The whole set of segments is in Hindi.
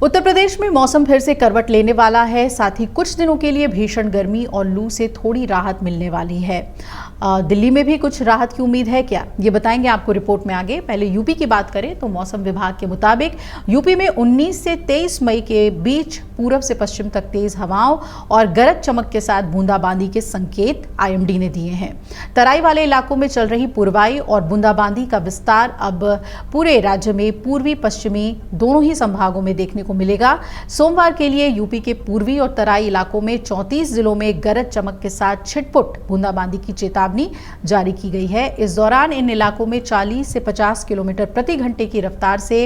उत्तर प्रदेश में मौसम फिर से करवट लेने वाला है। साथ ही कुछ दिनों के लिए भीषण गर्मी और लू से थोड़ी राहत मिलने वाली है। दिल्ली में भी कुछ राहत की उम्मीद है क्या, ये बताएंगे आपको रिपोर्ट में आगे। पहले यूपी की बात करें तो मौसम विभाग के मुताबिक यूपी में 19 से 23 मई के बीच पूरब से पश्चिम तक तेज हवाओं और गरज चमक के साथ बूंदाबांदी के संकेत आईएमडी ने दिए हैं। तराई वाले इलाकों में चल रही पूर्वाई और बूंदाबांदी का विस्तार अब पूरे राज्य में पूर्वी पश्चिमी दोनों ही संभागों में देखने को मिलेगा। सोमवार के लिए यूपी के पूर्वी और तराई इलाकों में 34 जिलों में गरज चमक के साथ छिटपुट बूंदाबांदी की चेतावनी जारी की गई है। इस दौरान इन इलाकों में 40 से 50 किलोमीटर प्रति घंटे की रफ्तार से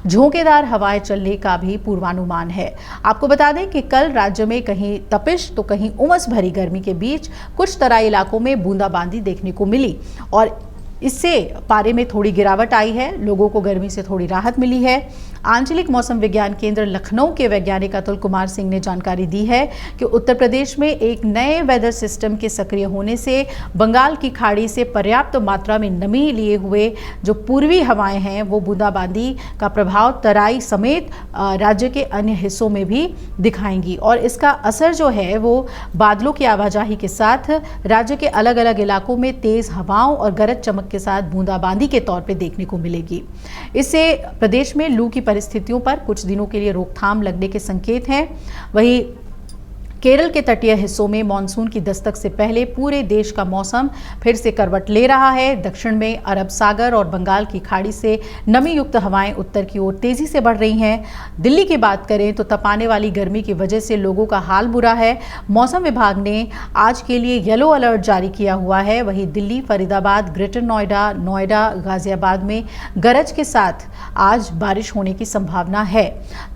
झोंकेदार हवाएं चलने का भी पूर्वानुमान है। आपको बता दें कि कल राज्य में कहीं तपिश तो कहीं उमस भरी गर्मी के बीच कुछ तराई इलाकों में बूंदाबांदी देखने को मिली और इससे पारे में थोड़ी गिरावट आई है। लोगों को गर्मी से थोड़ी राहत मिली है। आंचलिक मौसम विज्ञान केंद्र लखनऊ के वैज्ञानिक अतुल कुमार सिंह ने जानकारी दी है कि उत्तर प्रदेश में एक नए वेदर सिस्टम के सक्रिय होने से बंगाल की खाड़ी से पर्याप्त मात्रा में नमी लिए हुए जो पूर्वी हवाएं हैं वो बूंदाबांदी का प्रभाव तराई समेत राज्य के अन्य हिस्सों में भी दिखाएंगी और इसका असर जो है वो बादलों की आवाजाही के साथ राज्य के अलग अलग इलाकों में तेज हवाओं और गरज चमक के साथ बूंदाबांदी के तौर पे देखने को मिलेगी। इससे प्रदेश में लू की परिस्थितियों पर कुछ दिनों के लिए रोकथाम लगने के संकेत हैं। वहीं केरल के तटीय हिस्सों में मानसून की दस्तक से पहले पूरे देश का मौसम फिर से करवट ले रहा है। दक्षिण में अरब सागर और बंगाल की खाड़ी से नमी युक्त हवाएं उत्तर की ओर तेजी से बढ़ रही हैं। दिल्ली की बात करें तो तपाने वाली गर्मी की वजह से लोगों का हाल बुरा है। मौसम विभाग ने आज के लिए येलो अलर्ट जारी किया हुआ है। वहीं दिल्ली, फरीदाबाद, ग्रेटर नोएडा, गाजियाबाद में गरज के साथ आज बारिश होने की संभावना है।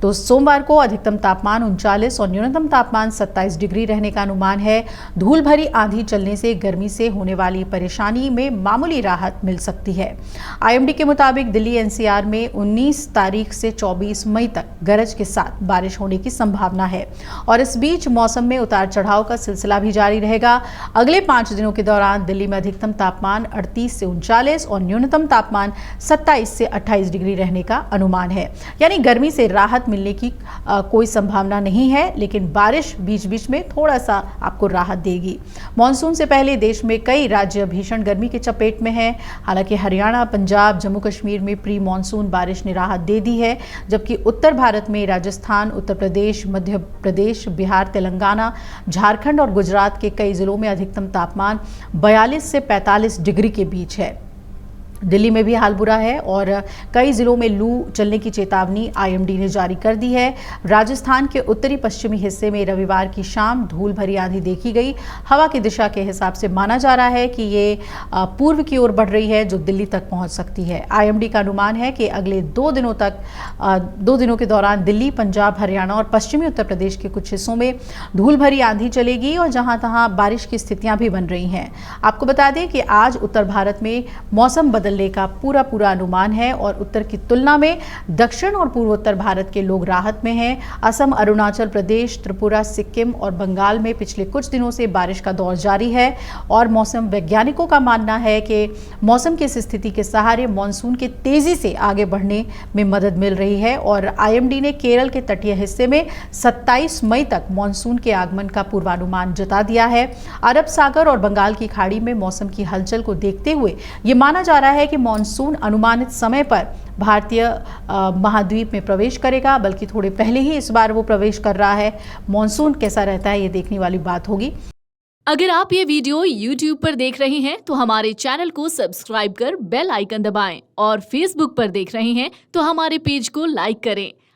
तो सोमवार को अधिकतम तापमान 39 और न्यूनतम तापमान 27 डिग्री रहने का अनुमान है। धूल भरी आंधी चलने से गर्मी से होने वाली परेशानी में मामूली राहत मिल सकती है। आईएमडी के मुताबिक दिल्ली एनसीआर में 19 तारीख से 24 मई तक गरज के साथ बारिश होने की संभावना है और इस बीच मौसम में उतार चढ़ाव का सिलसिला भी जारी रहेगा। अगले 5 दिनों के दौरान दिल्ली में अधिकतम तापमान 38 से 39 और न्यूनतम तापमान 27 से 28 डिग्री रहने का अनुमान है। यानी गर्मी से राहत मिलने की कोई संभावना नहीं है, लेकिन बारिश बीच में थोड़ा सा आपको राहत देगी। मॉनसून से पहले देश में कई राज्य भीषण गर्मी के चपेट में हैं। हालांकि हरियाणा, पंजाब, जम्मू कश्मीर में प्री मॉनसून बारिश ने राहत दे दी है, जबकि उत्तर भारत में राजस्थान, उत्तर प्रदेश, मध्य प्रदेश, बिहार, तेलंगाना, झारखंड और गुजरात के कई जिलों में अधिकतम तापमान 42 से 45 डिग्री के बीच है। दिल्ली में भी हाल बुरा है और कई जिलों में लू चलने की चेतावनी आईएमडी ने जारी कर दी है। राजस्थान के उत्तरी पश्चिमी हिस्से में रविवार की शाम धूल भरी आंधी देखी गई। हवा की दिशा के हिसाब से माना जा रहा है कि ये पूर्व की ओर बढ़ रही है, जो दिल्ली तक पहुंच सकती है। आईएमडी का अनुमान है कि अगले 2 दिनों के दौरान दिल्ली, पंजाब, हरियाणा और पश्चिमी उत्तर प्रदेश के कुछ हिस्सों में धूल भरी आंधी चलेगी और जहां तहां बारिश की स्थितियां भी बन रही हैं। आपको बता दें कि आज उत्तर भारत में मौसम बदलने का पूरा अनुमान है और उत्तर की तुलना में दक्षिण और पूर्वोत्तर भारत के लोग राहत में हैं। असम, अरुणाचल प्रदेश, त्रिपुरा, सिक्किम और बंगाल में पिछले कुछ दिनों से बारिश का दौर जारी है और मौसम वैज्ञानिकों का मानना है कि मौसम की इस स्थिति के सहारे मानसून के तेजी से आगे बढ़ने में मदद मिल रही है और आईएमडी ने केरल के तटीय हिस्से में 27 मई तक मानसून के आगमन का पूर्वानुमान जता दिया है। अरब सागर और बंगाल की खाड़ी में मौसम की हलचल को देखते हुए ये माना जा रहा है कि मॉनसून अनुमानित समय पर भारतीय महाद्वीप में प्रवेश करेगा, बल्कि थोड़े पहले ही इस बार वो प्रवेश कर रहा है। मॉनसून कैसा रहता है ये देखने वाली बात होगी। अगर आप ये वीडियो YouTube पर देख रहे हैं तो हमारे चैनल को सब्सक्राइब कर बेल आइकन दबाएं और Facebook पर देख रहे हैं तो हमारे पेज को लाइक करें।